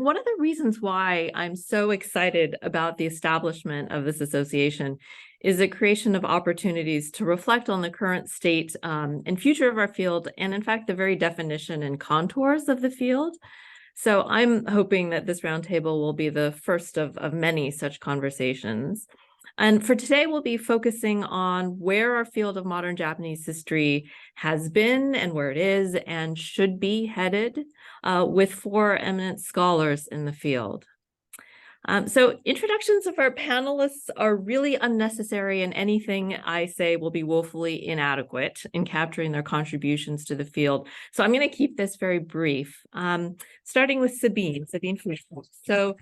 One of the reasons why I'm so excited about the establishment of this association is the creation of opportunities to reflect on the current state and future of our field, and in fact, the very definition and contours of the field. So I'm hoping that this roundtable will be the first of many such conversations. And for today, we'll be focusing on where our field of modern Japanese history has been and where it is and should be headed, with 4 eminent scholars in the field. So introductions of our panelists are really unnecessary, and anything I say will be woefully inadequate in capturing their contributions to the field. So I'm going to keep this very brief, starting with Sabine Frühstück. So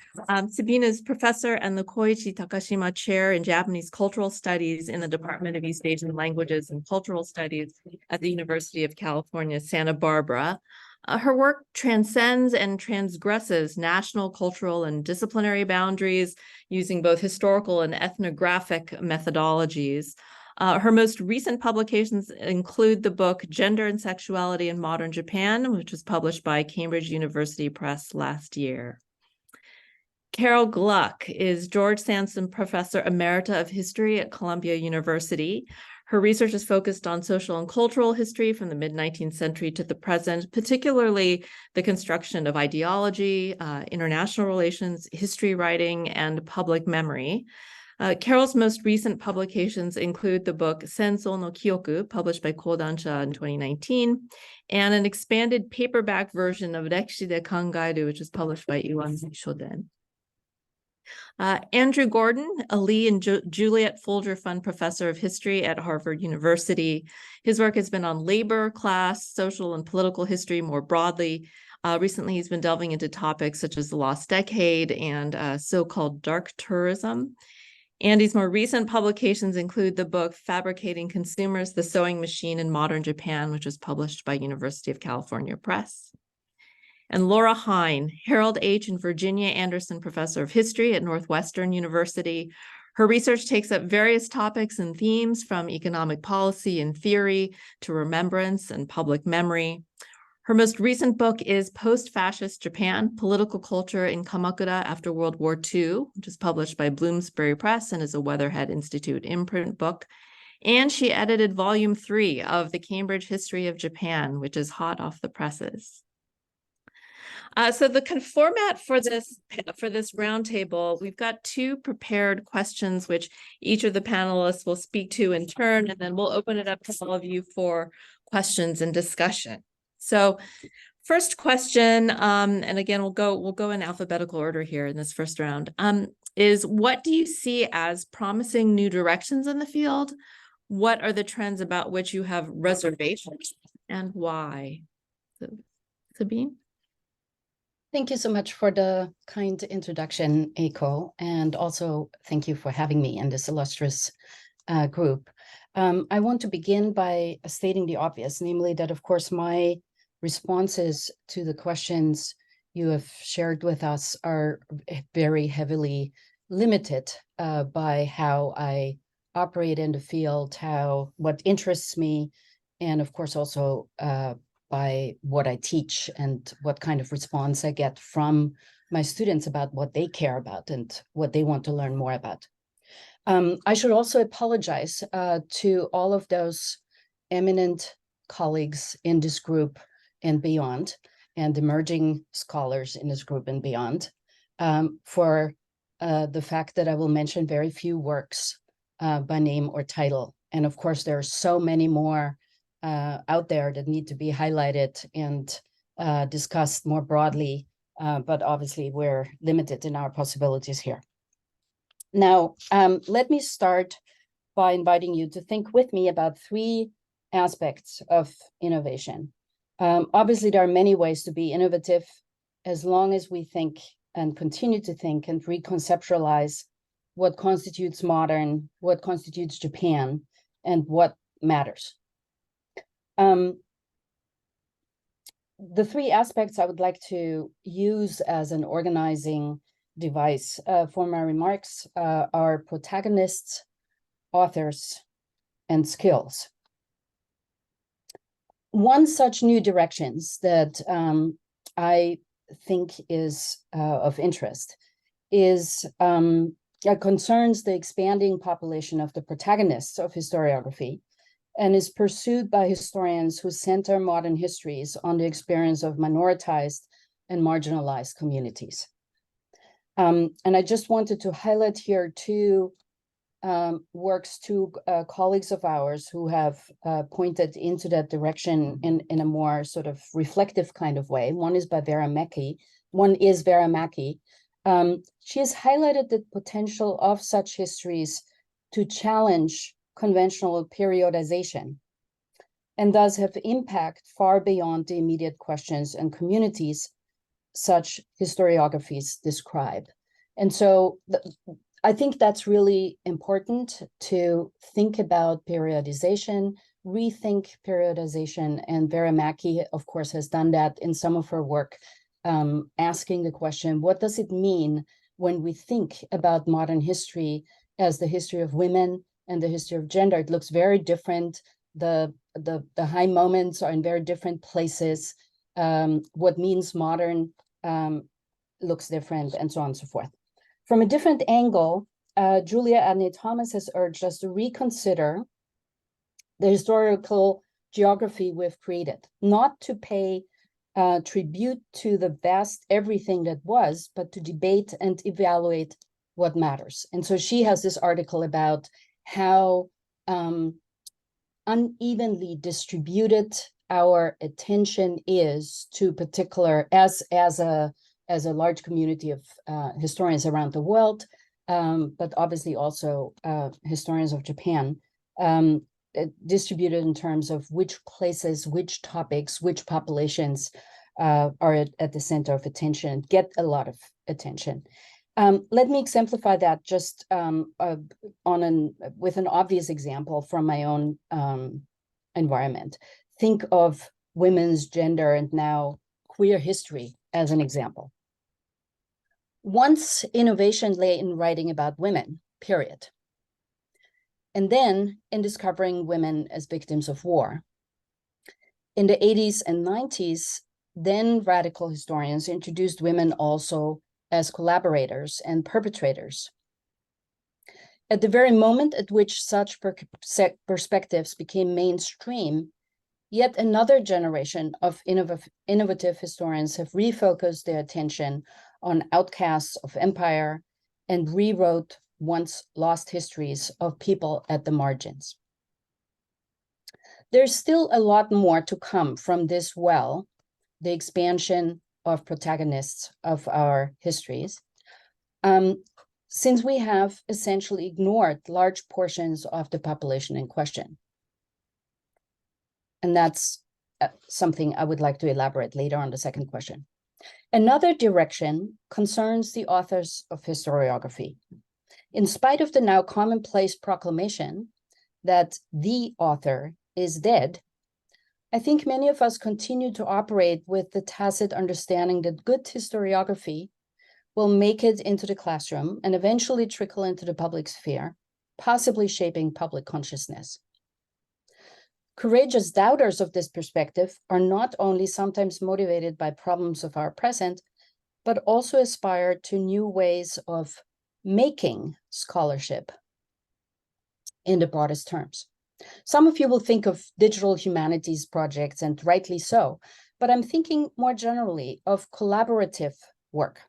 Sabine is professor and the Koichi Takashima Chair in Japanese Cultural Studies in the Department of East Asian Languages and Cultural Studies at the University of California, Santa Barbara. Her work transcends and transgresses national, cultural, and disciplinary boundaries using both historical and ethnographic methodologies. Her most recent publications include the book Gender and Sexuality in Modern Japan, which was published by Cambridge University Press last year. Carol Gluck is George Sansom Professor Emerita of History at Columbia University. Her research is focused on social and cultural history from the mid-19th century to the present, particularly the construction of ideology, international relations, history writing, and public memory. Carol's most recent publications include the book Sansom no Kyoku, published by Kodansha in 2019, and an expanded paperback version of Rekishi de Kangaeru, which is published by Iwanzi Shoden. Andrew Gordon, a Lee and Juliet Folger Fund Professor of History at Harvard University. His work has been on labor, class, social, and political history more broadly. Recently, he's been delving into topics such as the lost decade and so-called dark tourism. Andy's more recent publications include the book Fabricating Consumers, The Sewing Machine in Modern Japan, which was published by University of California Press. And Laura Hein, Harold H. and Virginia Anderson Professor of History at Northwestern University. Her research takes up various topics and themes from economic policy and theory to remembrance and public memory. Her most recent book is Post-Fascist Japan, Political Culture in Kamakura After World War II, which is published by Bloomsbury Press and is a Weatherhead Institute imprint book. And she edited volume 3 of the Cambridge History of Japan, which is hot off the presses. So the format for this roundtable, we've got 2 prepared questions, which each of the panelists will speak to in turn, and then we'll open it up to all of you for questions and discussion. So first question, and again, we'll go in alphabetical order here in this first round, is what do you see as promising new directions in the field? What are the trends about which you have reservations, and why? So, Sabine? Thank you so much for the kind introduction, Eiko, and also thank you for having me in this illustrious group. I want to begin by stating the obvious, namely that, of course, my responses to the questions you have shared with us are very heavily limited by how I operate in the field, what interests me, and of course also by what I teach and what kind of response I get from my students about what they care about and what they want to learn more about. I should also apologize to all of those eminent colleagues in this group and beyond, and emerging scholars in this group and beyond, for the fact that I will mention very few works by name or title. And of course, there are so many more out there that need to be highlighted and discussed more broadly, but obviously we're limited in our possibilities here. Now, let me start by inviting you to think with me about 3 aspects of innovation. Obviously, there are many ways to be innovative as long as we think and continue to think and reconceptualize what constitutes modern, what constitutes Japan, and what matters. The 3 aspects I would like to use as an organizing device for my remarks are protagonists, authors, and skills. One such new directions that I think is of interest is concerns the expanding population of the protagonists of historiography and is pursued by historians who center modern histories on the experience of minoritized and marginalized communities. And I just wanted to highlight here two works, two colleagues of ours who have pointed into that direction in a more sort of reflective kind of way. One is Vera Mackey. She has highlighted the potential of such histories to challenge conventional periodization and thus have impact far beyond the immediate questions and communities such historiographies describe. And so I think that's really important to think about periodization, rethink periodization, and Vera Mackey, of course, has done that in some of her work, asking the question, what does it mean when we think about modern history as the history of women and the history of gender? It looks very different. The high moments are in very different places. What means modern looks different, and so on and so forth. From a different angle, Julia Adney Thomas has urged us to reconsider the historical geography we've created, not to pay tribute to the vast everything that was, but to debate and evaluate what matters. And so she has this article about how unevenly distributed our attention is to particular, as a large community of historians around the world, but obviously also historians of Japan, distributed in terms of which places, which topics, which populations are at the center of attention, get a lot of attention. Let me exemplify that just with an obvious example from my own environment. Think of women's gender and now queer history as an example. Once innovation lay in writing about women, period. And then in discovering women as victims of war. In the 80s and 90s, then radical historians introduced women also as collaborators and perpetrators. At the very moment at which such perspectives became mainstream, yet another generation of innovative historians have refocused their attention on outcasts of empire and rewrote once lost histories of people at the margins. There's still a lot more to come from this well, the expansion of protagonists of our histories, since we have essentially ignored large portions of the population in question. And that's something I would like to elaborate later on the second question. Another direction concerns the authors of historiography. In spite of the now commonplace proclamation that the author is dead, I think many of us continue to operate with the tacit understanding that good historiography will make it into the classroom and eventually trickle into the public sphere, possibly shaping public consciousness. Courageous doubters of this perspective are not only sometimes motivated by problems of our present, but also aspire to new ways of making scholarship in the broadest terms. Some of you will think of digital humanities projects, and rightly so, but I'm thinking more generally of collaborative work.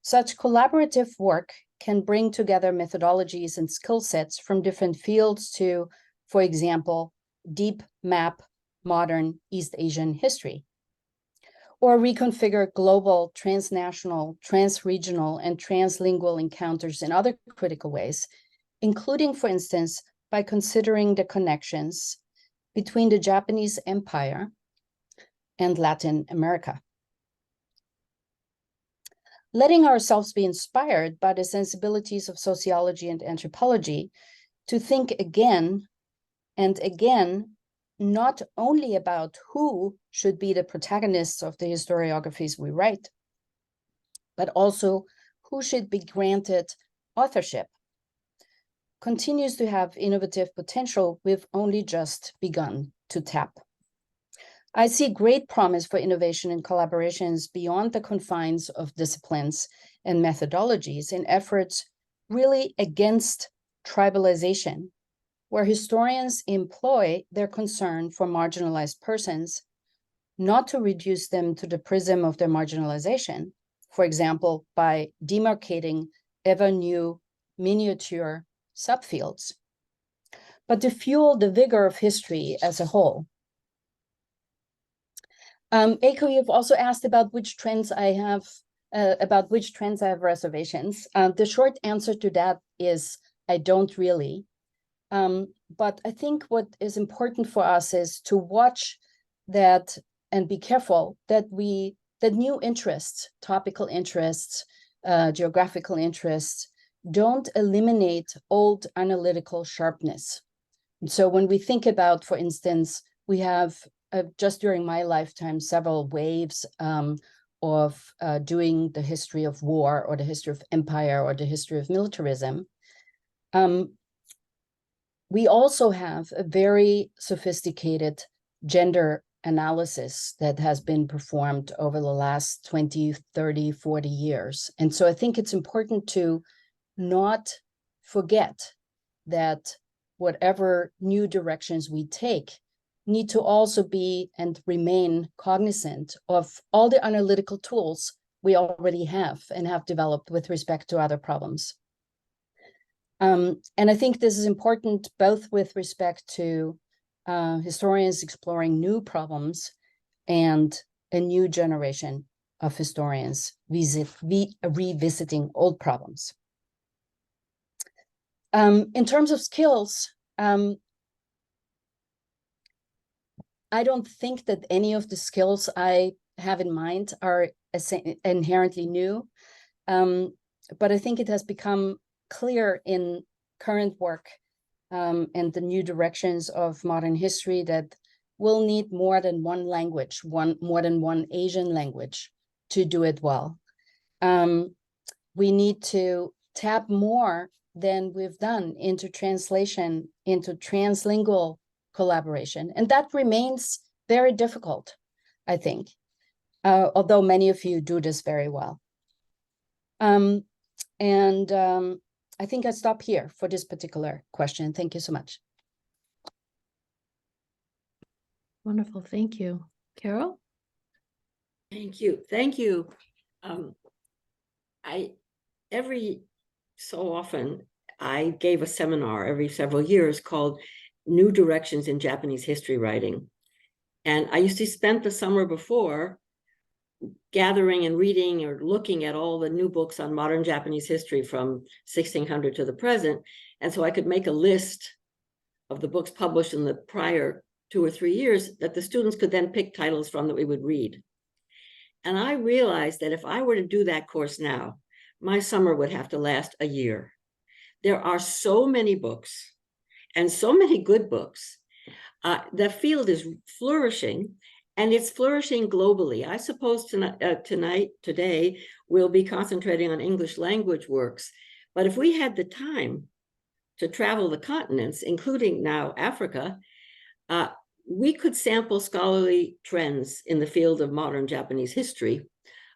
Such collaborative work can bring together methodologies and skill sets from different fields to, for example, deep map modern East Asian history, or reconfigure global, transnational, transregional, and translingual encounters in other critical ways, including, for instance, by considering the connections between the Japanese Empire and Latin America. Letting ourselves be inspired by the sensibilities of sociology and anthropology to think again and again, not only about who should be the protagonists of the historiographies we write, but also who should be granted authorship, continues to have innovative potential we've only just begun to tap. I see great promise for innovation and collaborations beyond the confines of disciplines and methodologies in efforts really against tribalization, where historians employ their concern for marginalized persons not to reduce them to the prism of their marginalization, for example, by demarcating ever new miniature subfields, but to fuel the vigor of history as a whole. Eiko, you've also asked about which trends I have reservations. The short answer to that is I don't really. But I think what is important for us is to watch that and be careful that new interests, topical interests, geographical interests, don't eliminate old analytical sharpness. So when we think about, for instance, we have just during my lifetime several waves of doing the history of war or the history of empire or the history of militarism. We also have a very sophisticated gender analysis that has been performed over the last 20, 30, 40 years. And so I think it's important to not forget that whatever new directions we take need to also be and remain cognizant of all the analytical tools we already have and have developed with respect to other problems. And I think this is important both with respect to historians exploring new problems and a new generation of historians revisiting old problems. In terms of skills, I don't think that any of the skills I have in mind are inherently new, but I think it has become clear in current work and the new directions of modern history that we'll need more than one language, more than one Asian language to do it well. We need to tap more than we've done into translation, into translingual collaboration. And that remains very difficult, I think, although many of you do this very well. I think I stop here for this particular question. Thank you so much. Wonderful, thank you. Carol? Thank you, thank you. Every so often, I gave a seminar every several years called New Directions in Japanese History Writing. And I used to spend the summer before gathering and reading or looking at all the new books on modern Japanese history from 1600 to the present. And so I could make a list of the books published in the prior 2 or 3 years that the students could then pick titles from that we would read. And I realized that if I were to do that course now, my summer would have to last a year. There are so many books and so many good books. The field is flourishing, and it's flourishing globally. I suppose today, we'll be concentrating on English language works. But if we had the time to travel the continents, including now Africa, we could sample scholarly trends in the field of modern Japanese history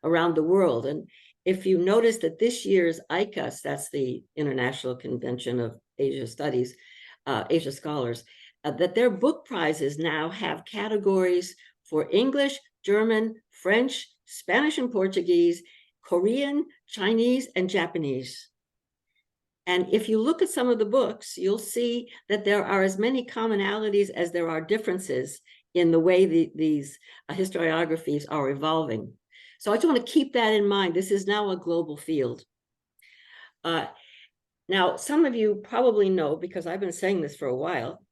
around the world. And if you notice that this year's ICAS, that's the International Convention of Asia Studies, Asia Scholars, that their book prizes now have categories for English, German, French, Spanish and Portuguese, Korean, Chinese, and Japanese. And if you look at some of the books, you'll see that there are as many commonalities as there are differences in the way these historiographies are evolving. So I just want to keep that in mind. This is now a global field. Now, some of you probably know, because I've been saying this for a while,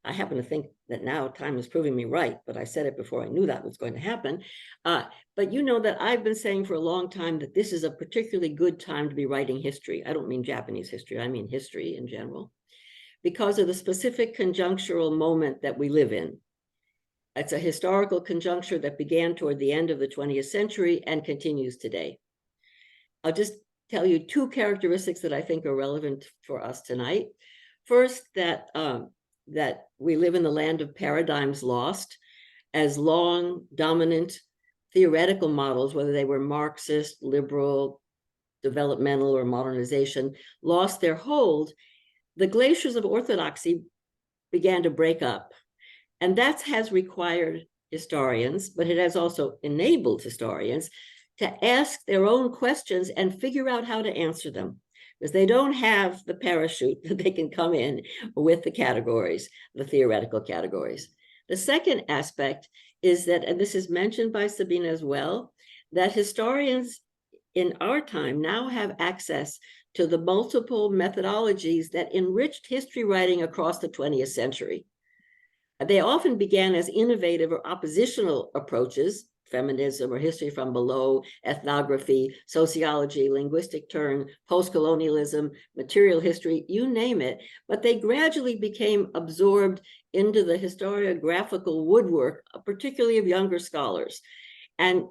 I happen to think that now time is proving me right, but I said it before I knew that was going to happen. But you know that I've been saying for a long time that this is a particularly good time to be writing history. I don't mean Japanese history, I mean history in general, because of the specific conjunctural moment that we live in. It's a historical conjuncture that began toward the end of the 20th century and continues today. I'll just tell you 2 characteristics that I think are relevant for us tonight. First, that we live in the land of paradigms lost. as long, dominant theoretical models, whether they were Marxist, liberal, developmental, or modernization, lost their hold, the glaciers of orthodoxy began to break up. And that has required historians, but it has also enabled historians to ask their own questions and figure out how to answer them, because they don't have the parachute that they can come in with the categories, the theoretical categories. The second aspect is that, and this is mentioned by Sabine as well, that historians in our time now have access to the multiple methodologies that enriched history writing across the 20th century. They often began as innovative or oppositional approaches, feminism or history from below, ethnography, sociology, linguistic turn, post-colonialism, material history, you name it, but they gradually became absorbed into the historiographical woodwork, particularly of younger scholars. And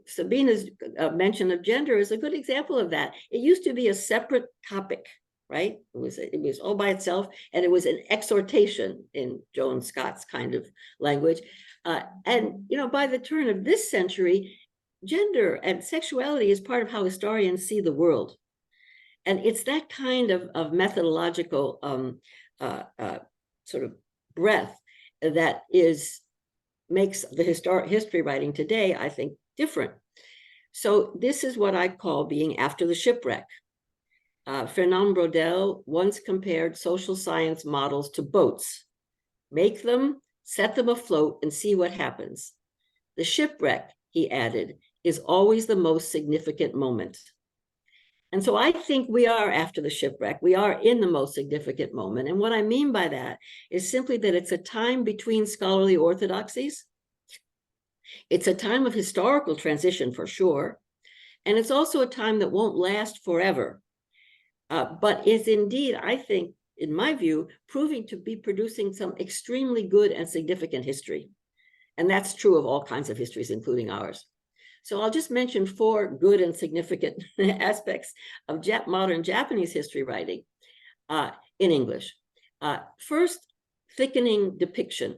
Sabine's mention of gender is a good example of that. It used to be a separate topic, right? It was all by itself, and it was an exhortation in Joan Scott's kind of language. And by the turn of this century, gender and sexuality is part of how historians see the world. And it's that kind of methodological sort of breadth that makes the history writing today, I think, different. So this is what I call being after the shipwreck. Fernand Braudel once compared social science models to boats. Make them, set them afloat, and see what happens. The shipwreck, he added, is always the most significant moment. And so I think we are after the shipwreck. We are in the most significant moment. And what I mean by that is simply that it's a time between scholarly orthodoxies. It's a time of historical transition for sure. And it's also a time that won't last forever. But is indeed, I think, in my view, proving to be producing some extremely good and significant history. And that's true of all kinds of histories, including ours. So I'll just mention 4 good and significant aspects of modern Japanese history writing in English. First, thickening depiction.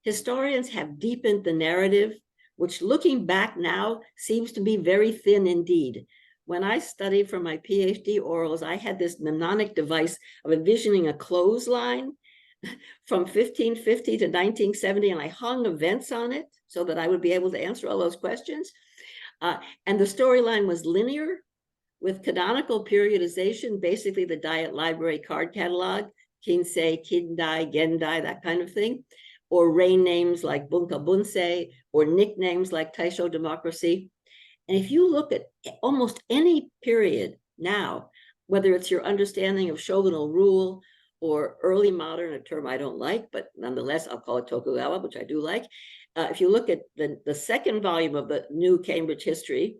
Historians have deepened the narrative, which looking back now seems to be very thin indeed. When I studied for my PhD orals, I had this mnemonic device of envisioning a clothesline from 1550 to 1970, and I hung events on it so that I would be able to answer all those questions. And the storyline was linear with canonical periodization, basically the Diet Library card catalog, Kinsei, Kindai, Gendai, that kind of thing, or reign names like Bunka Bunsei, or nicknames like Taisho Democracy. And if you look at almost any period now, whether it's your understanding of shogunal rule or early modern, a term I don't like, but nonetheless, I'll call it Tokugawa, which I do like. If you look at the second volume of the new Cambridge history,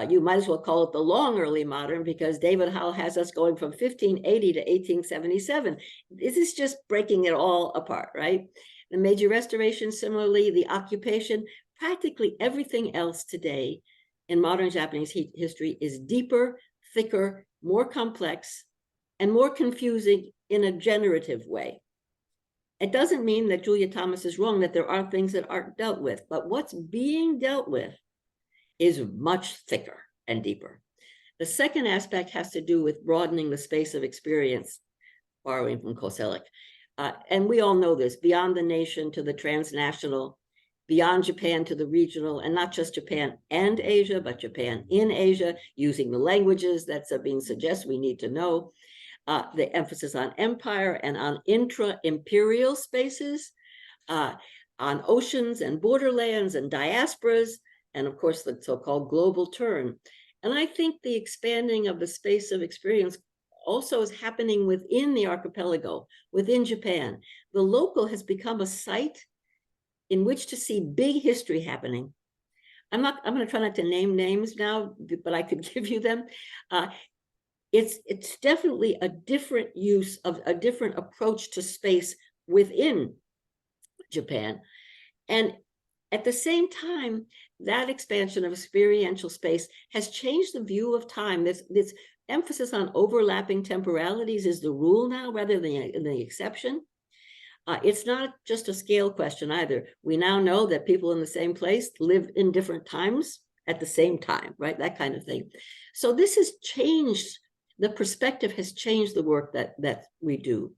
you might as well call it the long early modern, because David Howell has us going from 1580 to 1877. This is just breaking it all apart, right? The Meiji Restoration, similarly, the occupation, practically everything else today in modern Japanese history is deeper, thicker, more complex, and more confusing in a generative way. It doesn't mean that Juliet Thomas is wrong, that there are things that aren't dealt with, but what's being dealt with is much thicker and deeper. The second aspect has to do with broadening the space of experience, borrowing from Koselleck. And we all know this, beyond the nation to the transnational, beyond Japan to the regional, and not just Japan and Asia, but Japan in Asia, using the languages that Sabine suggests we need to know. The emphasis on empire and on intra-imperial spaces, on oceans and borderlands and diasporas, and of course the so-called global turn. And I think the expanding of the space of experience also is happening within the archipelago, within Japan. The local has become a site in which to see big history happening. I'm going to try not to name names now, but I could give you them. It's definitely a different use of a different approach to space within Japan. And at the same time, that expansion of experiential space has changed the view of time. This emphasis on overlapping temporalities is the rule now rather than the exception. It's not just a scale question either. We now know that people in the same place live in different times at the same time, right? That kind of thing. So this has changed, the perspective has changed the work that we do.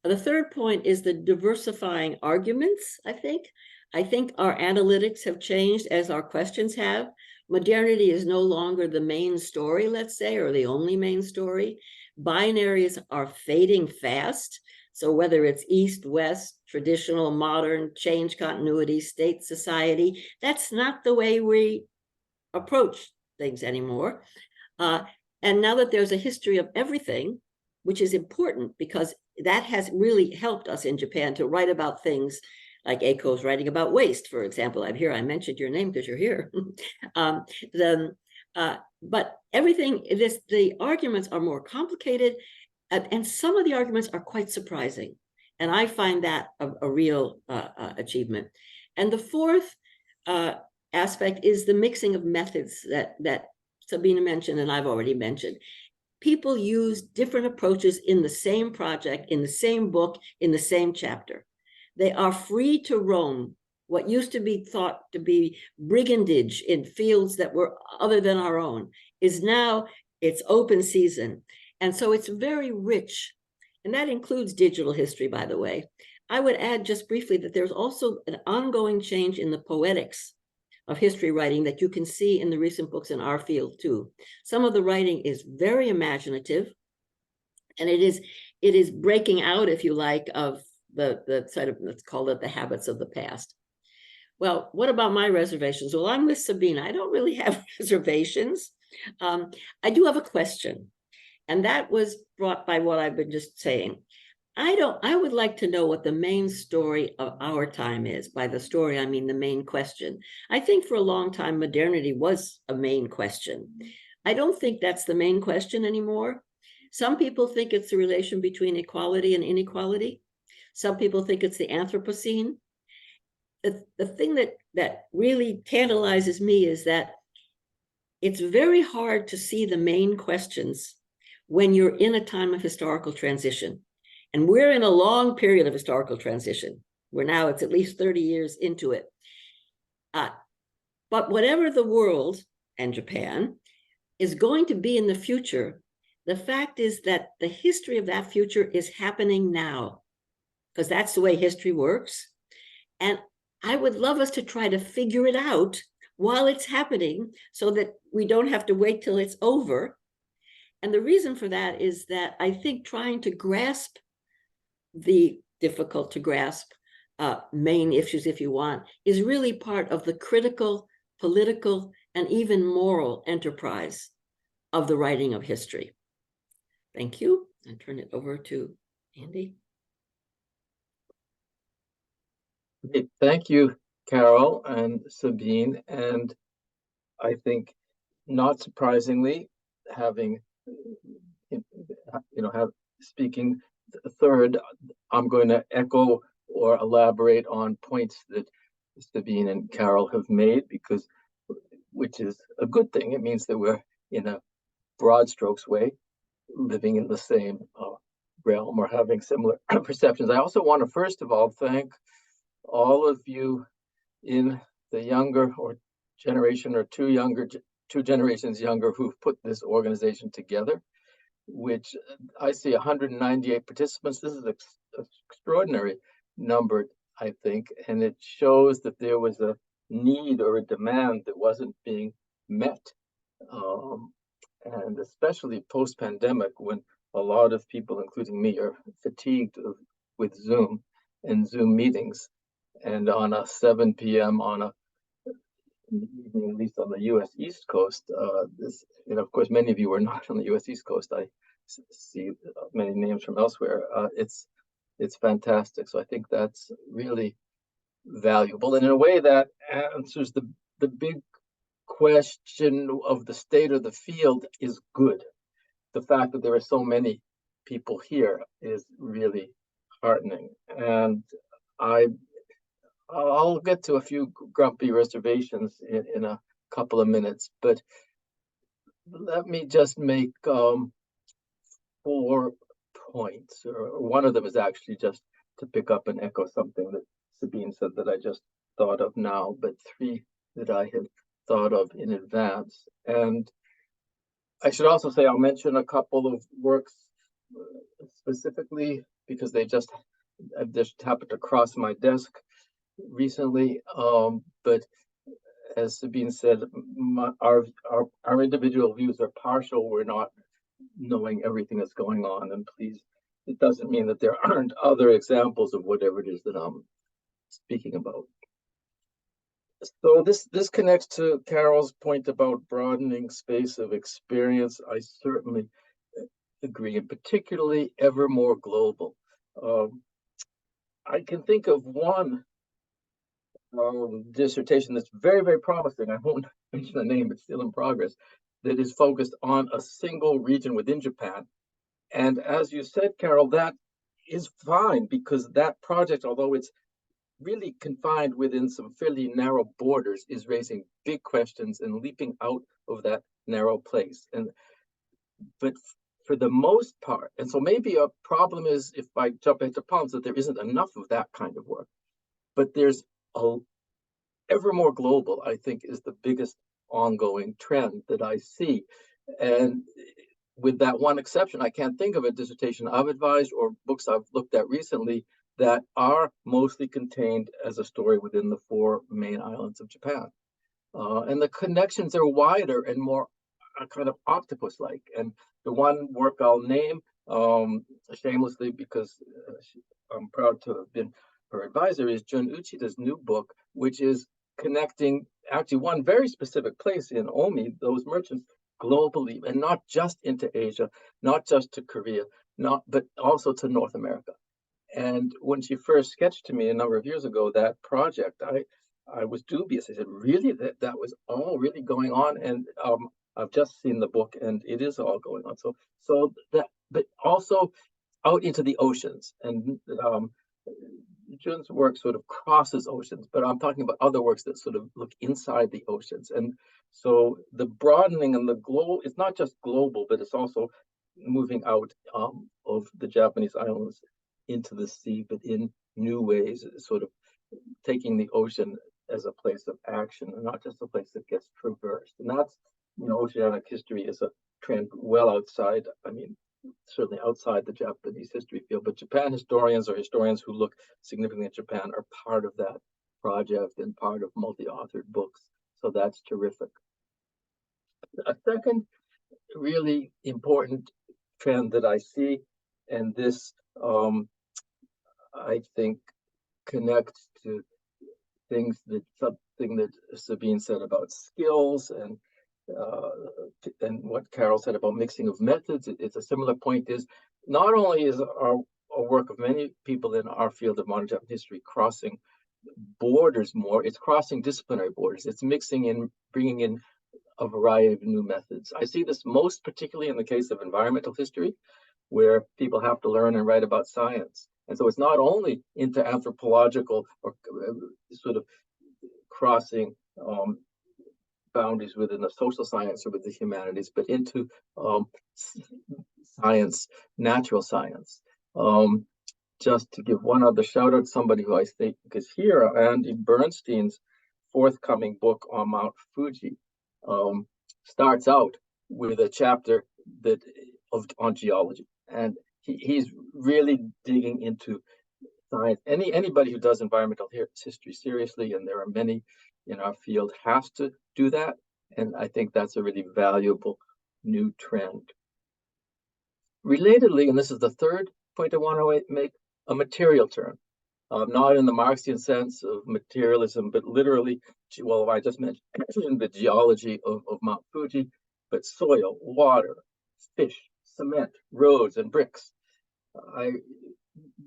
The third point is the diversifying arguments, I think. I think our analytics have changed as our questions have. Modernity is no longer the main story, let's say, or the only main story. Binaries are fading fast. So whether it's East, West, traditional, modern, change, continuity, state, society, that's not the way we approach things anymore. And now that there's a history of everything, which is important because that has really helped us in Japan to write about things like Eiko's writing about waste, for example. I'm here, I mentioned your name because you're here. But everything, the arguments are more complicated, and some of the arguments are quite surprising. And I find that a real achievement. And the fourth aspect is the mixing of methods that Sabine mentioned and I've already mentioned. People use different approaches in the same project, in the same book, in the same chapter. They are free to roam. What used to be thought to be brigandage in fields that were other than our own is now, it's open season. And so it's very rich. And that includes digital history, by the way. I would add just briefly that there's also an ongoing change in the poetics of history writing that you can see in the recent books in our field too. Some of the writing is very imaginative, and it is breaking out, if you like, of the sort of, let's call it the habits of the past. Well, what about my reservations? Well, I'm with Sabine. I don't really have reservations. I do have a question, and that was brought by what I've been just saying. I would like to know what the main story of our time is. By the story, I mean the main question. I think for a long time, modernity was a main question. I don't think that's the main question anymore. Some people think it's the relation between equality and inequality. Some people think it's the Anthropocene. The thing that really tantalizes me is that it's very hard to see the main questions when you're in a time of historical transition. And we're in a long period of historical transition. It's at least 30 years into it. But whatever the world and Japan is going to be in the future, the fact is that the history of that future is happening now, because that's the way history works. And I would love us to try to figure it out while it's happening so that we don't have to wait till it's over. And the reason for that is that I think trying to grasp the difficult to grasp main issues, if you want, is really part of the critical, political, and even moral enterprise of the writing of history. Thank you. I turn it over to Andy. Thank you, Carol and Sabine. And I think, not surprisingly, having, speaking third, I'm going to echo or elaborate on points that Sabine and Carol have made, which is a good thing. It means that we're, in a broad strokes way, living in the same realm or having similar perceptions. I also want to, first of all, thank all of you in the younger or generation or two generations younger who've put this organization together, which I see 198 participants. This is an extraordinary number, I think, and it shows that there was a need or a demand that wasn't being met. And especially post-pandemic, when a lot of people, including me, are fatigued with Zoom and Zoom meetings. And on a 7 p.m. on a evening, at least on the U.S. East Coast, of course, many of you are not on the U.S. East Coast. I see many names from elsewhere. It's fantastic. So I think that's really valuable. And in a way that answers the big question of the state of the field is good. The fact that there are so many people here is really heartening. And I'll get to a few grumpy reservations in a couple of minutes, but let me just make 4 points, or one of them is actually just to pick up and echo something that Sabine said that I just thought of now, but three that I had thought of in advance. And I should also say I'll mention a couple of works specifically because they just happened to cross my desk recently. But as Sabine said, our individual views are partial. We're not knowing everything that's going on, and please, it doesn't mean that there aren't other examples of whatever it is that I'm speaking about. So this connects to Carol's point about broadening space of experience. I certainly agree, and particularly ever more global. I can think of one dissertation that's very, very promising. I won't mention the name, it's still in progress, that is focused on a single region within Japan. And as you said, Carol, that is fine because that project, although it's really confined within some fairly narrow borders, is raising big questions and leaping out of that narrow place. But for the most part, and so maybe a problem is, if I jump into problems, that there isn't enough of that kind of work. But there's ever more global, I think, is the biggest ongoing trend that I see. And with that one exception, I can't think of a dissertation I've advised or books I've looked at recently that are mostly contained as a story within the 4 main islands of Japan. And the connections are wider and more kind of octopus-like. And the one work I'll name shamelessly, because I'm proud to have been her advisor, is Jun Uchida's new book, which is connecting actually one very specific place in Omi, those merchants, globally, and not just into Asia, not just to Korea, but also to North America. And when she first sketched to me a number of years ago that project, I was dubious. I said, really, that was all really going on? And I've just seen the book, and it is all going on. So that, but also out into the oceans. And Jun's work sort of crosses oceans, but I'm talking about other works that sort of look inside the oceans. And so the broadening and the global, it's not just global, but it's also moving out of the Japanese islands into the sea, but in new ways, sort of taking the ocean as a place of action and not just a place that gets traversed. And that's, oceanic history is a trend well outside, certainly outside the Japanese history field, but Japan historians or historians who look significantly at Japan are part of that project and part of multi-authored books. So that's terrific. A second really important trend that I see, and this I think connects to something that Sabine said about skills and what Carol said about mixing of methods. It's a similar point, is not only is our work of many people in our field of modern Japanese history crossing borders more, it's crossing disciplinary borders. It's mixing in, bringing in a variety of new methods. I see this most particularly in the case of environmental history, where people have to learn and write about science. And so it's not only into anthropological or sort of crossing boundaries within the social science or with the humanities, but into science, natural science. Just to give one other shout out, somebody who I think is here, Andy Bernstein's forthcoming book on Mount Fuji starts out with a chapter on geology, and he's really digging into science. Anybody who does environmental history seriously, and there are many in our field, has to do that. And I think that's a really valuable new trend. Relatedly, and this is the third point I want to make, a material term, not in the Marxian sense of materialism, but literally, well, I just mentioned the geology of Mount Fuji, but soil, water, fish, cement, roads, and bricks.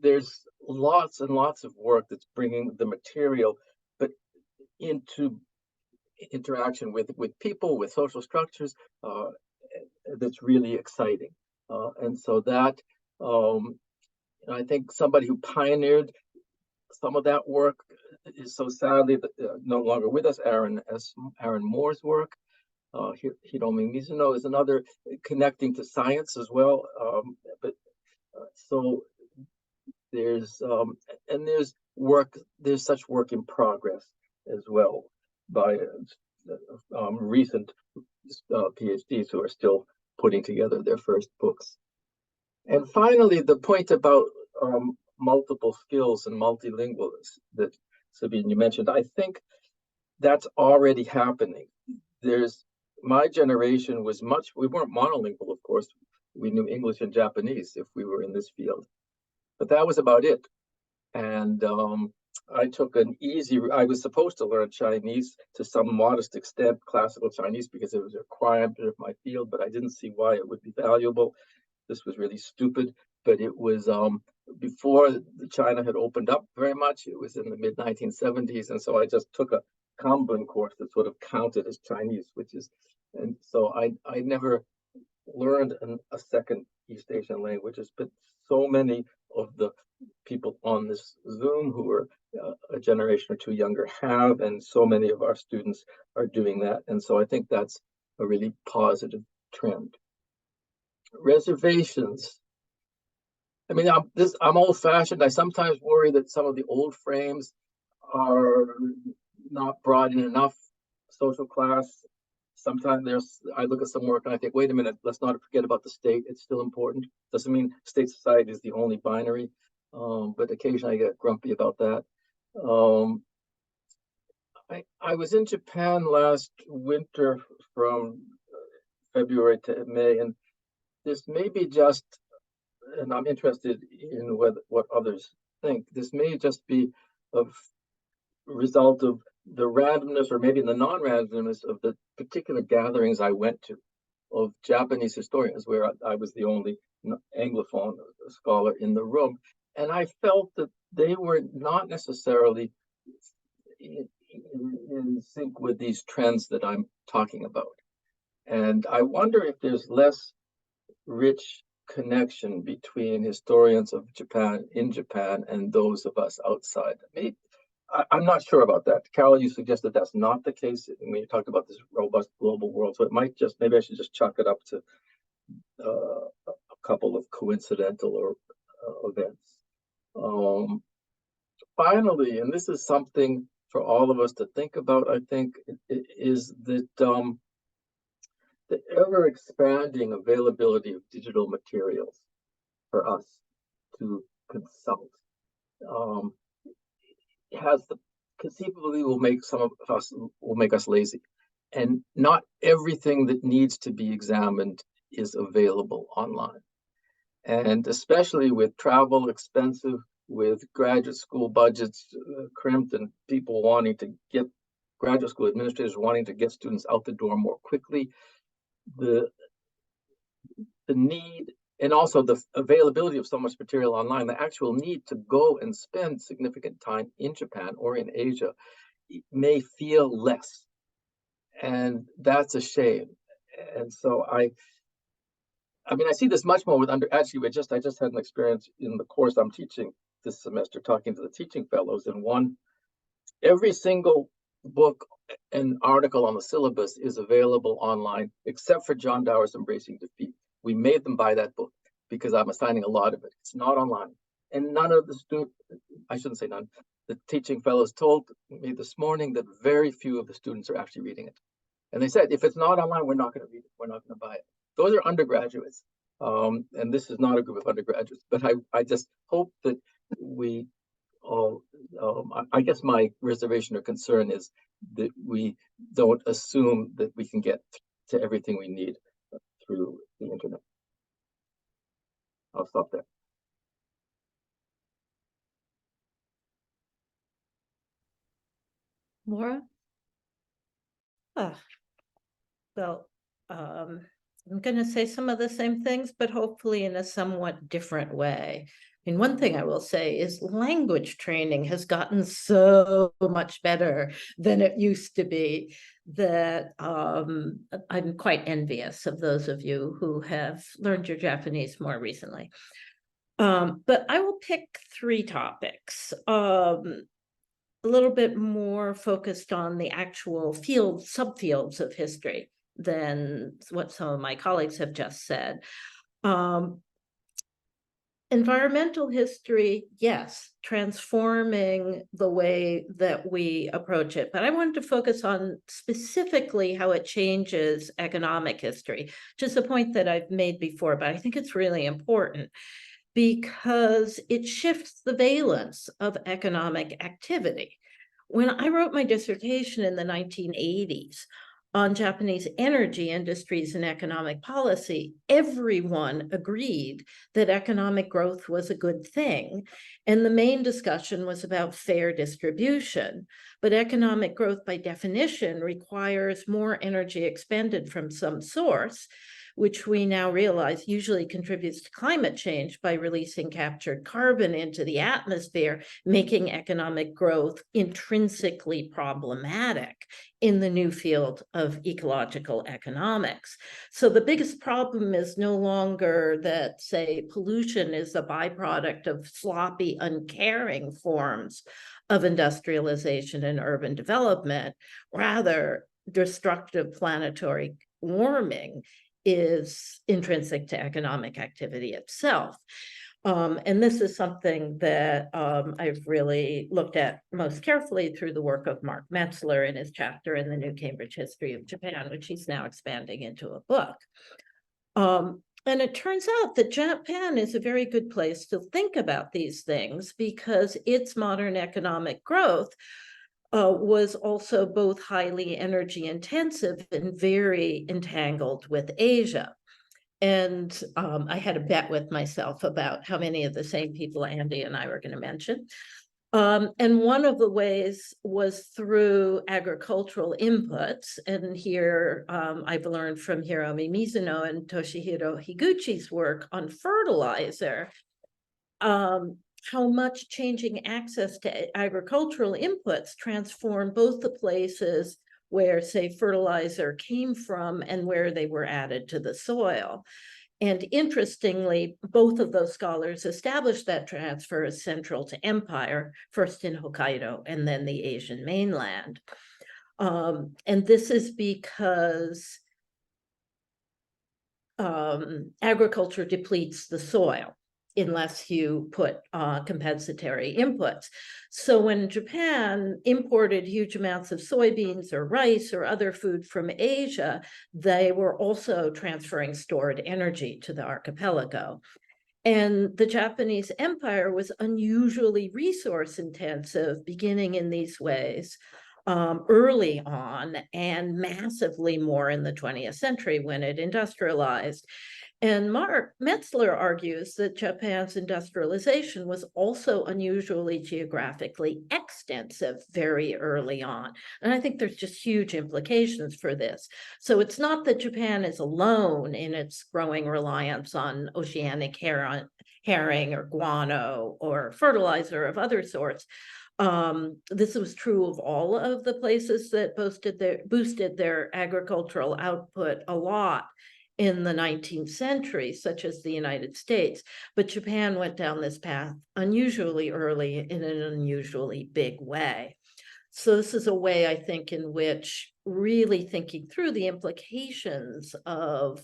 There's lots and lots of work that's bringing the material, but into interaction with people, with social structures, that's really exciting. And so that, I think somebody who pioneered some of that work is so sadly no longer with us, Aaron Moore's work. Hiromi Mizuno is another, connecting to science as well. So there's such work in progress as well by recent PhDs who are still putting together their first books. And finally, the point about multiple skills and multilingualism that Sabine, you mentioned, I think that's already happening. My generation was we weren't monolingual, of course. We knew English and Japanese if we were in this field, but that was about it. And I took I was supposed to learn Chinese to some modest extent, classical Chinese, because it was a requirement of my field, but I didn't see why it would be valuable. This was really stupid, but it was before China had opened up very much. It was in the mid-1970s, and so I just took a Kambun course that sort of counted as Chinese, and so I never learned a second East Asian languages, but so many of the people on this Zoom who are a generation or two younger have, and so many of our students are doing that. And so I think that's a really positive trend. Reservations. I mean, I'm old-fashioned. I sometimes worry that some of the old frames are not broad enough social class. Sometimes I look at some work and I think, wait a minute, let's not forget about the state. It's still important. Doesn't mean state society is the only binary, but occasionally I get grumpy about that. I was in Japan last winter from February to May, and this may be just, and I'm interested in what others think, this may just be a result of the randomness, or maybe the non-randomness, of the particular gatherings I went to of Japanese historians, where I was the only Anglophone scholar in the room. And I felt that they were not necessarily in sync with these trends that I'm talking about. And I wonder if there's less rich connection between historians of Japan in Japan and those of us outside. I'm not sure about that. Carol, you suggested that's not the case when you talked about this robust global world. So it might maybe I should just chalk it up to a couple of coincidental events. Finally, and this is something for all of us to think about, I think, is that the ever expanding availability of digital materials for us to consult conceivably will make us lazy, and not everything that needs to be examined is available online. And especially with travel expensive, with graduate school budgets crimped, and people wanting to get graduate school administrators wanting to get students out the door more quickly, the need, and also the availability of so much material online, the actual need to go and spend significant time in Japan or in Asia may feel less. And that's a shame. And so I mean, I see this much more with I just had an experience in the course I'm teaching this semester, talking to the teaching fellows, and every single book and article on the syllabus is available online, except for John Dower's Embracing Defeat. We made them buy that book because I'm assigning a lot of it. It's not online. And none of the students, I shouldn't say none, the teaching fellows told me this morning that very few of the students are actually reading it. And they said, if it's not online, we're not going to read it. We're not going to buy it. Those are undergraduates. And this is not a group of undergraduates, but I just hope that we all, I guess my reservation or concern is that we don't assume that we can get to everything we need through the internet. I'll stop there. Laura? Well, I'm going to say some of the same things, but hopefully in a somewhat different way. I mean, one thing I will say is language training has gotten so much better than it used to be that I'm quite envious of those of you who have learned your Japanese more recently. But I will pick 3 topics, a little bit more focused on the actual subfields of history than what some of my colleagues have just said. environmental history, yes, transforming the way that we approach it. But I wanted to focus on specifically how it changes economic history, just a point that I've made before, but I think it's really important because it shifts the valence of economic activity. When I wrote my dissertation in the 1980s on Japanese energy industries and economic policy, everyone agreed that economic growth was a good thing. And the main discussion was about fair distribution. But economic growth, by definition, requires more energy expended from some source, which we now realize usually contributes to climate change by releasing captured carbon into the atmosphere, making economic growth intrinsically problematic in the new field of ecological economics. So the biggest problem is no longer that, say, pollution is a byproduct of sloppy, uncaring forms of industrialization and urban development. Rather, destructive planetary warming is intrinsic to economic activity itself. And this is something that I've really looked at most carefully through the work of Mark Metzler in his chapter in the New Cambridge History of Japan, which he's now expanding into a book. And it turns out that Japan is a very good place to think about these things because its modern economic growth was also both highly energy intensive and very entangled with Asia. And I had a bet with myself about how many of the same people Andy and I were going to mention. And one of the ways was through agricultural inputs. And here I've learned from Hiromi Mizuno and Toshihiro Higuchi's work on fertilizer, how much changing access to agricultural inputs transformed both the places where, say, fertilizer came from and where they were added to the soil. And interestingly, both of those scholars established that transfer as central to empire, first in Hokkaido and then the Asian mainland. And this is because agriculture depletes the soil unless you put compensatory inputs. So when Japan imported huge amounts of soybeans or rice or other food from Asia, they were also transferring stored energy to the archipelago. And the Japanese empire was unusually resource intensive, beginning in these ways early on and massively more in the 20th century when it industrialized. And Mark Metzler argues that Japan's industrialization was also unusually geographically extensive very early on. And I think there's just huge implications for this. So it's not that Japan is alone in its growing reliance on oceanic herring or guano or fertilizer of other sorts. This was true of all of the places that boosted their agricultural output a lot in the 19th century, such as the United States. But Japan went down this path unusually early in an unusually big way. So this is a way, I think, in which really thinking through the implications of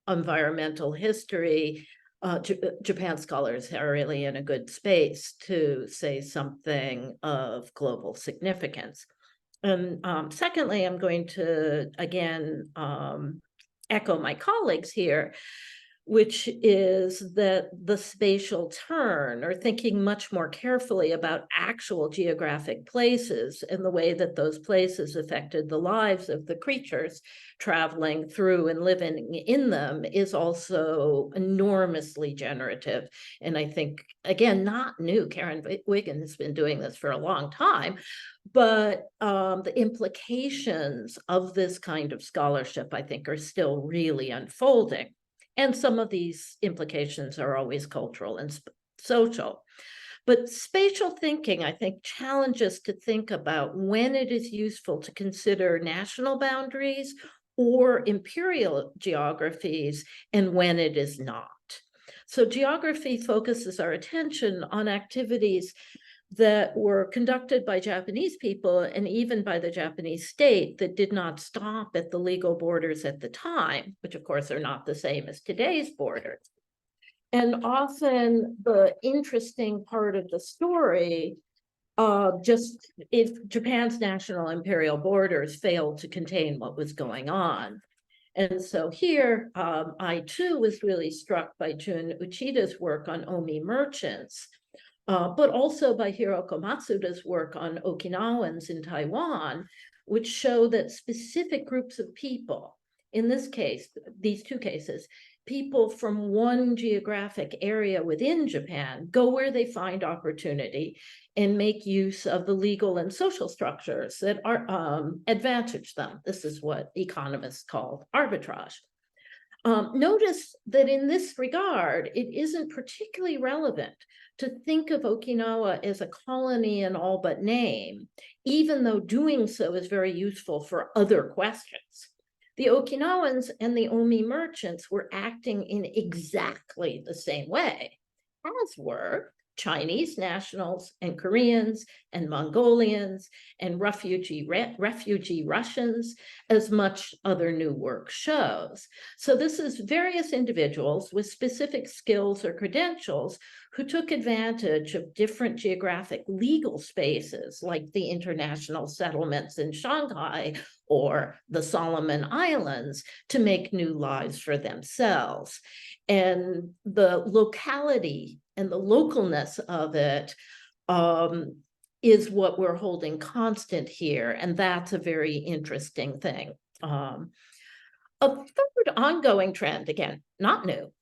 environmental history, Japan scholars are really in a good space to say something of global significance. And secondly, I'm going to, again, echo my colleagues here, which is that the spatial turn, or thinking much more carefully about actual geographic places and the way that those places affected the lives of the creatures traveling through and living in them, is also enormously generative. And I think, again, not new. Karen Wigan has been doing this for a long time. But the implications of this kind of scholarship, I think, are still really unfolding. And some of these implications are always cultural and social. But spatial thinking, I think, challenges to think about when it is useful to consider national boundaries or imperial geographies and when it is not. So geography focuses our attention on activities that were conducted by Japanese people and even by the Japanese state that did not stop at the legal borders at the time, which of course are not the same as today's borders. And often the interesting part of the story, just if Japan's national imperial borders failed to contain what was going on. And so here, I too was really struck by Jun Uchida's work on Omi merchants, but also by Hiroko Matsuda's work on Okinawans in Taiwan, which show that specific groups of people, in this case, these two cases, people from one geographic area within Japan go where they find opportunity and make use of the legal and social structures that are advantage them. This is what economists call arbitrage. Notice that in this regard, it isn't particularly relevant to think of Okinawa as a colony in all but name, even though doing so is very useful for other questions. The Okinawans and the Omi merchants were acting in exactly the same way, as were Chinese nationals and Koreans and Mongolians and refugee Russians, as much other new work shows. So this is various individuals with specific skills or credentials who took advantage of different geographic legal spaces, like the international settlements in Shanghai or the Solomon Islands, to make new lives for themselves. And the locality and the localness of it is what we're holding constant here. And that's a very interesting thing. A third ongoing trend, again, not new,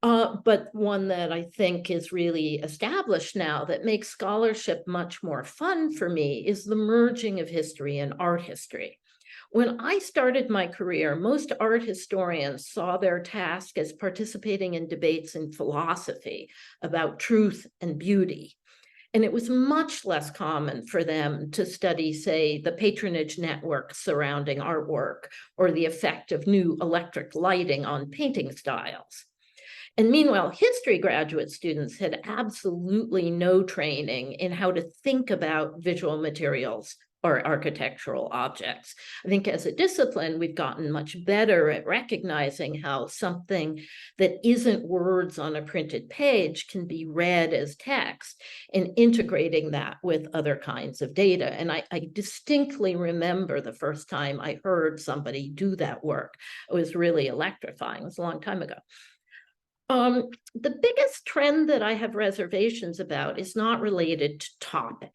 but one that I think is really established now that makes scholarship much more fun for me is the merging of history and art history. When I started my career, most art historians saw their task as participating in debates in philosophy about truth and beauty. And it was much less common for them to study, say, the patronage network surrounding artwork or the effect of new electric lighting on painting styles. And meanwhile, history graduate students had absolutely no training in how to think about visual materials or architectural objects. I think as a discipline, we've gotten much better at recognizing how something that isn't words on a printed page can be read as text and integrating that with other kinds of data. And I distinctly remember the first time I heard somebody do that work. It was really electrifying. It was a long time ago. The biggest trend that I have reservations about is not related to topic.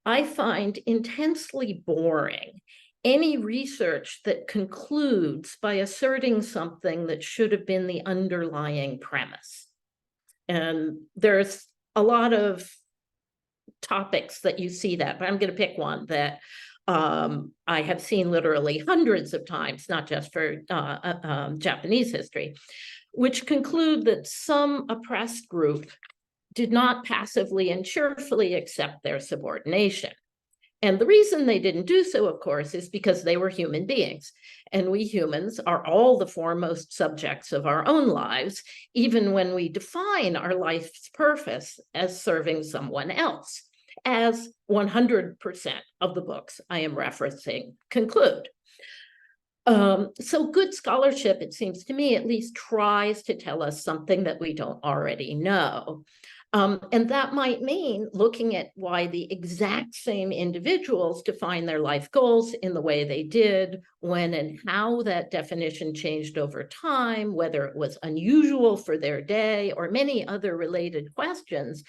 I find intensely boring any research that concludes by asserting something that should have been the underlying premise. And there's a lot of topics that you see that, but I'm going to pick one that I have seen literally hundreds of times, not just for Japanese history, which conclude that some oppressed group did not passively and cheerfully accept their subordination. And the reason they didn't do so, of course, is because they were human beings. And we humans are all the foremost subjects of our own lives, even when we define our life's purpose as serving someone else, as 100% of the books I am referencing conclude. So good scholarship, it seems to me, at least tries to tell us something that we don't already know. And that might mean looking at why the exact same individuals define their life goals in the way they did, when and how that definition changed over time, whether it was unusual for their day or many other related questions.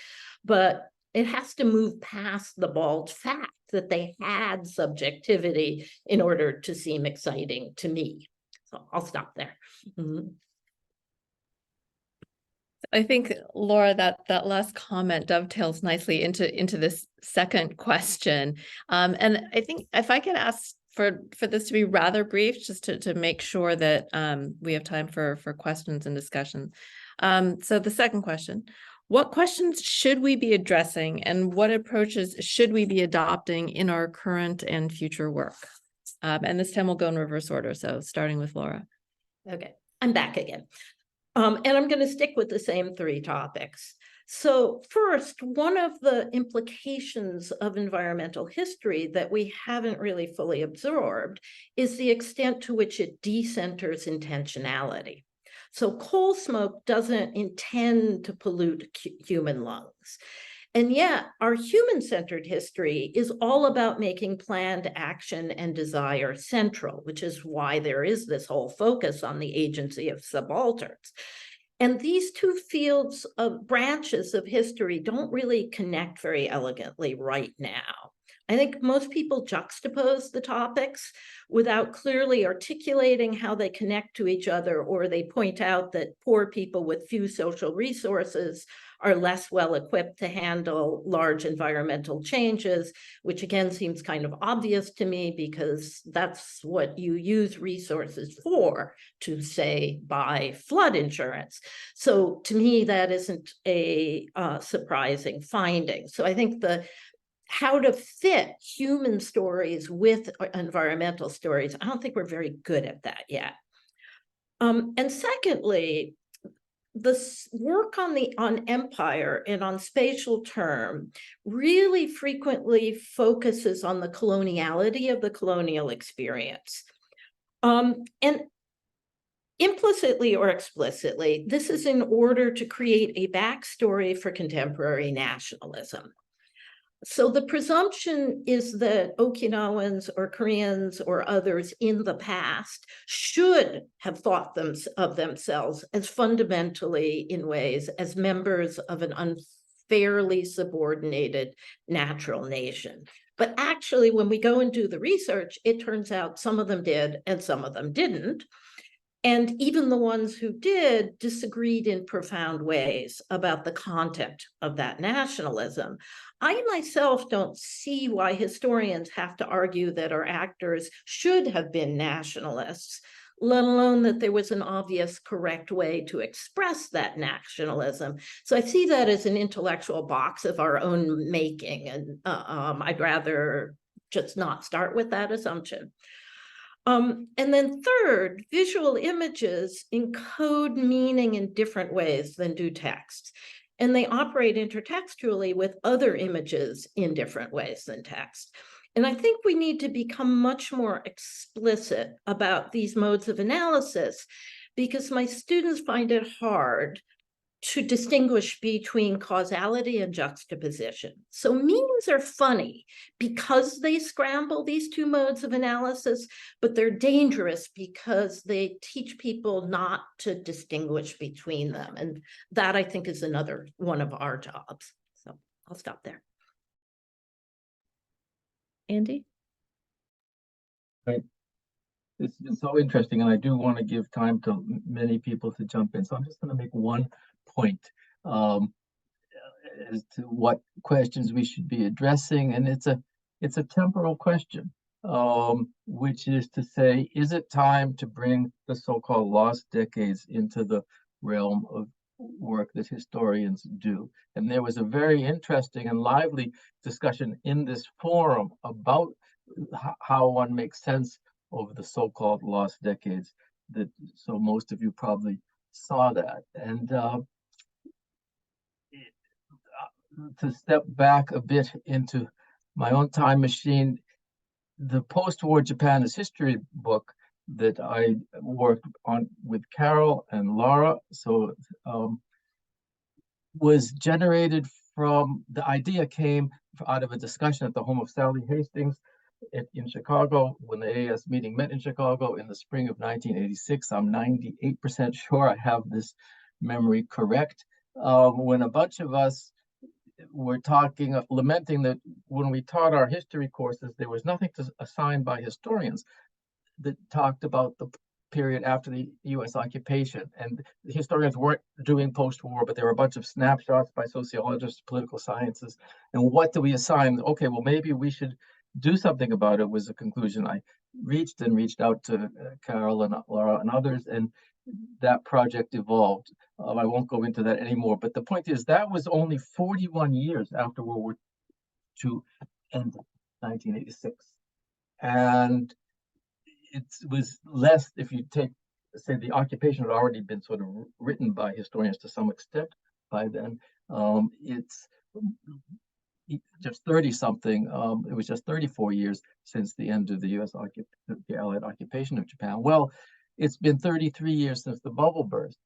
But it has to move past the bald fact that they had subjectivity in order to seem exciting to me. So I'll stop there. Mm-hmm. I think, Laura, that last comment dovetails nicely into this second question. And I think if I could ask for this to be rather brief, just to make sure that we have time for questions and discussion. So the second question, what questions should we be addressing and what approaches should we be adopting in our current and future work? And this time we'll go in reverse order. So starting with Laura. Okay, I'm back again. And I'm going to stick with the same three topics. So first, one of the implications of environmental history that we haven't really fully absorbed is the extent to which it decenters intentionality. So coal smoke doesn't intend to pollute human lungs. And yet our human-centered history is all about making planned action and desire central, which is why there is this whole focus on the agency of subalterns. And these two fields of branches of history don't really connect very elegantly right now. I think most people juxtapose the topics without clearly articulating how they connect to each other, or they point out that poor people with few social resources are less well equipped to handle large environmental changes, which again seems kind of obvious to me because that's what you use resources for, to say buy flood insurance. So to me, that isn't a surprising finding. So I think how to fit human stories with environmental stories, I don't think we're very good at that yet. And secondly, this work on empire and on spatial term really frequently focuses on the coloniality of the colonial experience. And implicitly or explicitly, this is in order to create a backstory for contemporary nationalism. So the presumption is that Okinawans or Koreans or others in the past should have thought of themselves as fundamentally, in ways, as members of an unfairly subordinated natural nation. But actually, when we go and do the research, it turns out some of them did and some of them didn't. And even the ones who did disagreed in profound ways about the content of that nationalism. I myself don't see why historians have to argue that our actors should have been nationalists, let alone that there was an obvious correct way to express that nationalism. So I see that as an intellectual box of our own making, and I'd rather just not start with that assumption. And then third, visual images encode meaning in different ways than do text. And they operate intertextually with other images in different ways than text. And I think we need to become much more explicit about these modes of analysis, because my students find it hard to distinguish between causality and juxtaposition. So memes are funny because they scramble these two modes of analysis, but they're dangerous because they teach people not to distinguish between them. And that, I think, is another one of our jobs. So I'll stop there. Andy? Right. It's been so interesting, and I do want to give time to many people to jump in. So I'm just going to make one point as to what questions we should be addressing, and it's a temporal question, which is to say, is it time to bring the so-called lost decades into the realm of work that historians do? And there was a very interesting and lively discussion in this forum about how one makes sense of the so-called lost decades. So most of you probably saw that. And to step back a bit into my own time machine, the post-war Japan is History book that I worked on with Carol and Laura, was generated from, the idea came out of a discussion at the home of Sally Hastings in Chicago, when the AAS meeting met in Chicago in the spring of 1986. I'm 98% sure I have this memory correct. When a bunch of us were talking, lamenting that when we taught our history courses, there was nothing to assign by historians that talked about the period after the US occupation. And the historians weren't doing post-war, but there were a bunch of snapshots by sociologists, political sciences. And what do we assign? Okay, well, maybe we should do something about it, was the conclusion I reached, and reached out to Carol and Laura and others, and that project evolved. I won't go into that anymore, but the point is that was only 41 years after World War II ended, 1986. And it was less, if you take, say, the occupation had already been sort of written by historians to some extent by then. It's just 30 something, it was just 34 years since the end of the US the Allied occupation of Japan. Well, it's been 33 years since the bubble burst.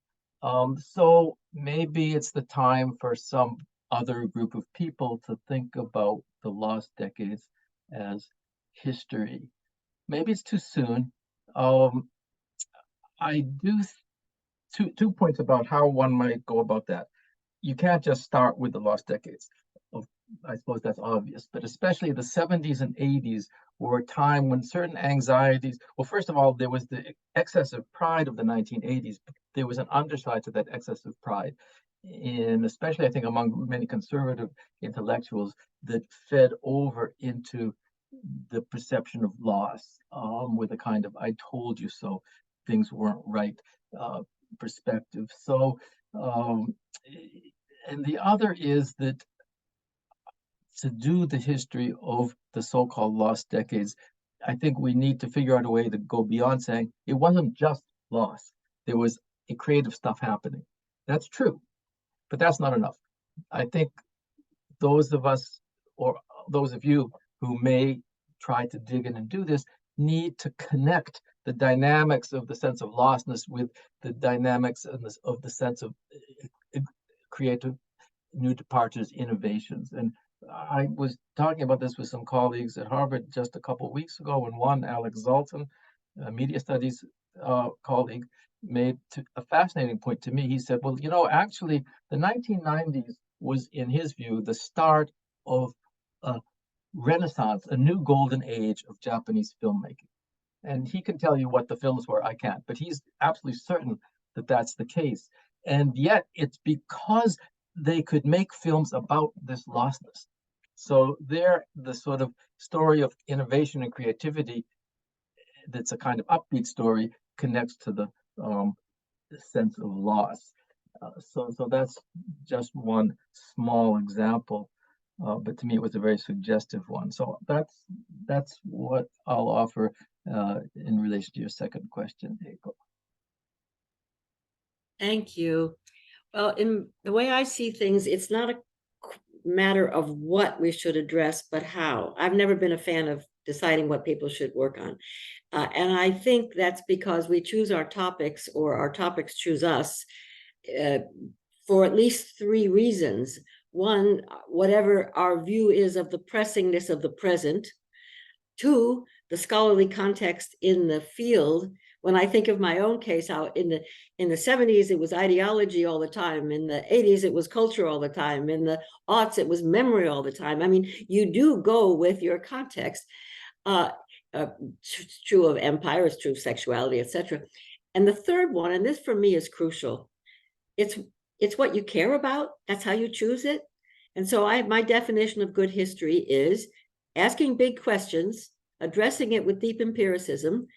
So maybe it's the time for some other group of people to think about the lost decades as history. Maybe it's too soon. I do two points about how one might go about that. You can't just start with the lost decades. I suppose that's obvious, but especially the 70s and 80s were a time when certain anxieties, well, first of all, there was the excessive pride of the 1980s. But there was an underside to that excessive pride, and especially I think among many conservative intellectuals, that fed over into the perception of loss, with a kind of "I told you so, things weren't right" perspective. So, and the other is that to do the history of the so-called lost decades, I think we need to figure out a way to go beyond saying it wasn't just loss. There was a creative stuff happening. That's true, but that's not enough. I think those of us, or those of you who may try to dig in and do this, need to connect the dynamics of the sense of lostness with the dynamics of the sense of creative new departures, innovations. And I was talking about this with some colleagues at Harvard just a couple of weeks ago, when one, Alex Zoltan, a media studies colleague, made a fascinating point to me. He said, well, you know, actually, the 1990s was, in his view, the start of a renaissance, a new golden age of Japanese filmmaking. And he can tell you what the films were, I can't, but he's absolutely certain that that's the case. And yet it's because they could make films about this lostness. So they're the sort of story of innovation and creativity that's a kind of upbeat story, connects to the sense of loss. So that's just one small example, but to me it was a very suggestive one. So that's what I'll offer in relation to your second question, Eiko. Thank you. Well, in the way I see things, it's not a matter of what we should address, but how. I've never been a fan of deciding what people should work on. And I think that's because we choose our topics, or our topics choose us, for at least three reasons. One, whatever our view is of the pressingness of the present. Two, the scholarly context in the field. When I think of my own case, how in the 70s, it was ideology all the time. In the 80s, it was culture all the time. In the aughts, it was memory all the time. I mean, you do go with your context. It's true of empire, it's true of sexuality, etc. And the third one, and this for me is crucial, it's what you care about. That's how you choose it. And so my definition of good history is asking big questions, addressing it with deep empiricism,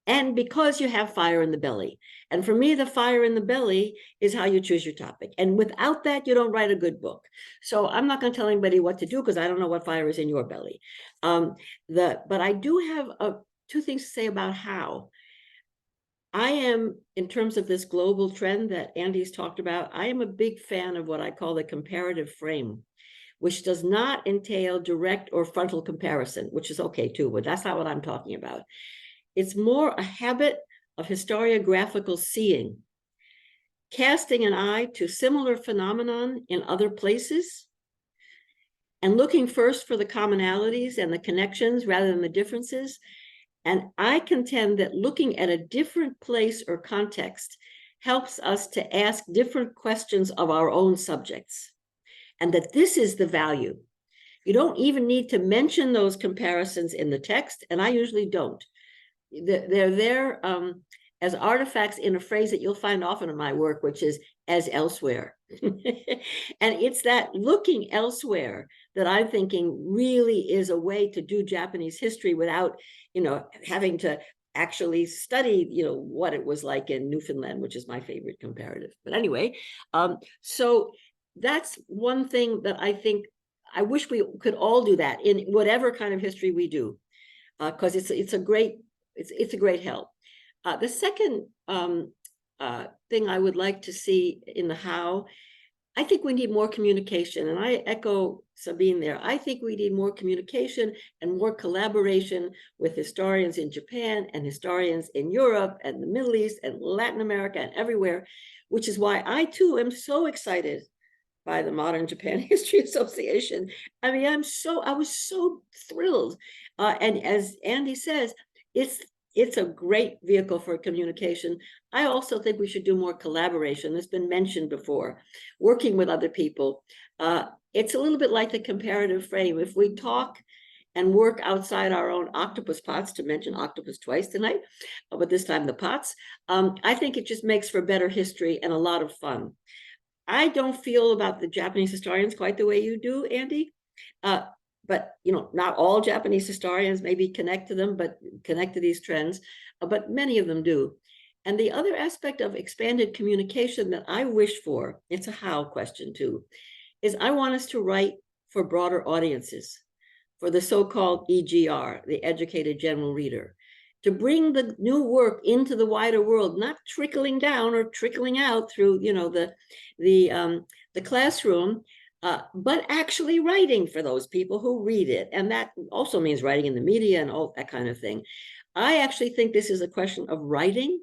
and because you have fire in the belly. And for me, the fire in the belly is how you choose your topic. And without that, you don't write a good book. So I'm not going to tell anybody what to do, because I don't know what fire is in your belly. But I do have two things to say about how. I am, in terms of this global trend that Andy's talked about, I am a big fan of what I call the comparative frame, which does not entail direct or frontal comparison, which is okay too, but that's not what I'm talking about. It's more a habit of historiographical seeing, casting an eye to similar phenomenon in other places, and looking first for the commonalities and the connections rather than the differences. And I contend that looking at a different place or context helps us to ask different questions of our own subjects, and that this is the value. You don't even need to mention those comparisons in the text, and I usually don't. They're there as artifacts in a phrase that you'll find often in my work, which is "as elsewhere." And it's that looking elsewhere that I'm thinking really is a way to do Japanese history without, having to actually study, what it was like in Newfoundland, which is my favorite comparative. But anyway, so that's one thing that I think I wish we could all do that in whatever kind of history we do, because it's a great help. The second thing I would like to see in the how, I think we need more communication, and I echo Sabine there. I think we need more communication and more collaboration with historians in Japan and historians in Europe and the Middle East and Latin America and everywhere, which is why I too am so excited by the Modern Japan History Association. I mean, I was so thrilled. And as Andy says, it's a great vehicle for communication. I also think we should do more collaboration. It's been mentioned before, working with other people. It's a little bit like the comparative frame. If we talk and work outside our own octopus pots, to mention octopus twice tonight, but this time the pots, I think it just makes for better history and a lot of fun. I don't feel about the Japanese historians quite the way you do, Andy. But not all Japanese historians maybe connect to them, but connect to these trends, but many of them do. And the other aspect of expanded communication that I wish for, it's a how question too, is I want us to write for broader audiences, for the so-called EGR, the educated general reader, to bring the new work into the wider world, not trickling down or trickling out through the classroom, but actually writing for those people who read it. And that also means writing in the media and all that kind of thing. I actually think this is a question of writing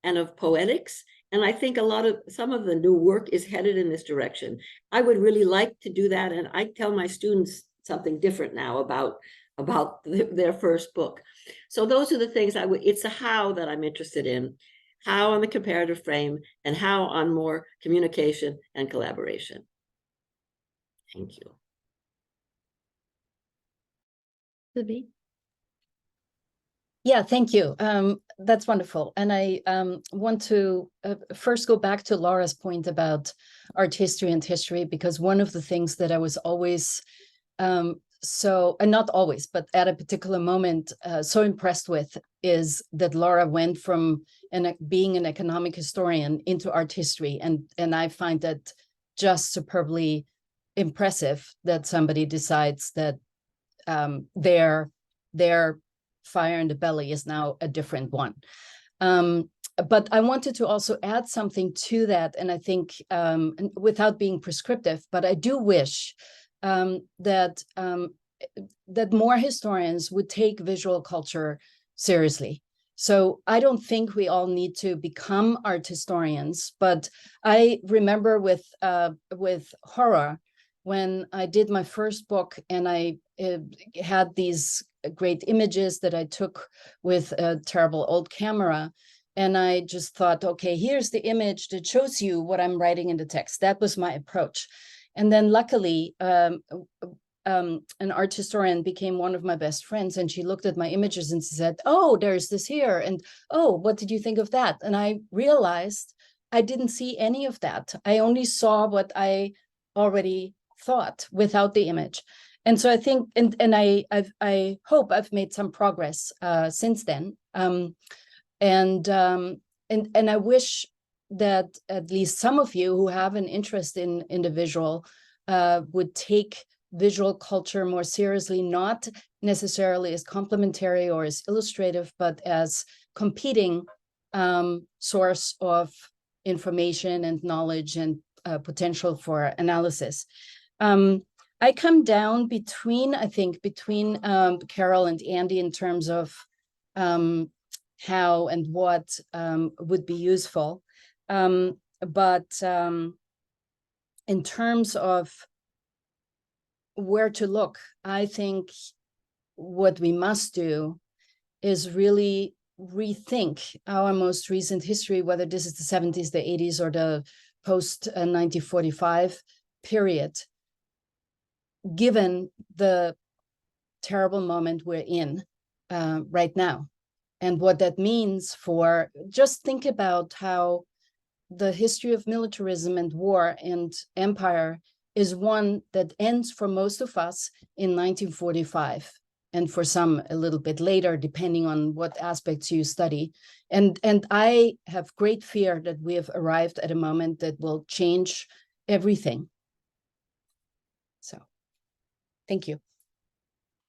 and of poetics. And I think some of the new work is headed in this direction. I would really like to do that. And I tell my students something different now about their first book. So those are the things it's a how that I'm interested in, how on the comparative frame and how on more communication and collaboration. Thank you. Sabine? Yeah, thank you. That's wonderful. And I want to first go back to Laura's point about art history and history, because one of the things that I was always and not always, but at a particular moment, so impressed with is that Laura went from being an economic historian into art history. And I find that just superbly impressive that somebody decides that their fire in the belly is now a different one. But I wanted to also add something to that. And I think without being prescriptive, but I do wish that more historians would take visual culture seriously. So I don't think we all need to become art historians, but I remember with horror, when I did my first book and I had these great images that I took with a terrible old camera, and I just thought, okay, here's the image that shows you what I'm writing in the text. That was my approach. And then luckily, an art historian became one of my best friends, and she looked at my images and she said, oh, there's this here. And oh, what did you think of that? And I realized I didn't see any of that. I only saw what I already thought without the image. And so I think, and I hope I've made some progress since then. And I wish that at least some of you who have an interest in the visual would take visual culture more seriously, not necessarily as complementary or as illustrative, but as competing source of information and knowledge and potential for analysis. I come down between Carol and Andy in terms of how and what would be useful. But in terms of where to look, I think what we must do is really rethink our most recent history, whether this is the 70s, the 80s, or the post-1945 period, given the terrible moment we're in right now. And what that means for, just think about how the history of militarism and war and empire is one that ends for most of us in 1945, and for some a little bit later, depending on what aspects you study. And I have great fear that we have arrived at a moment that will change everything. So, thank you.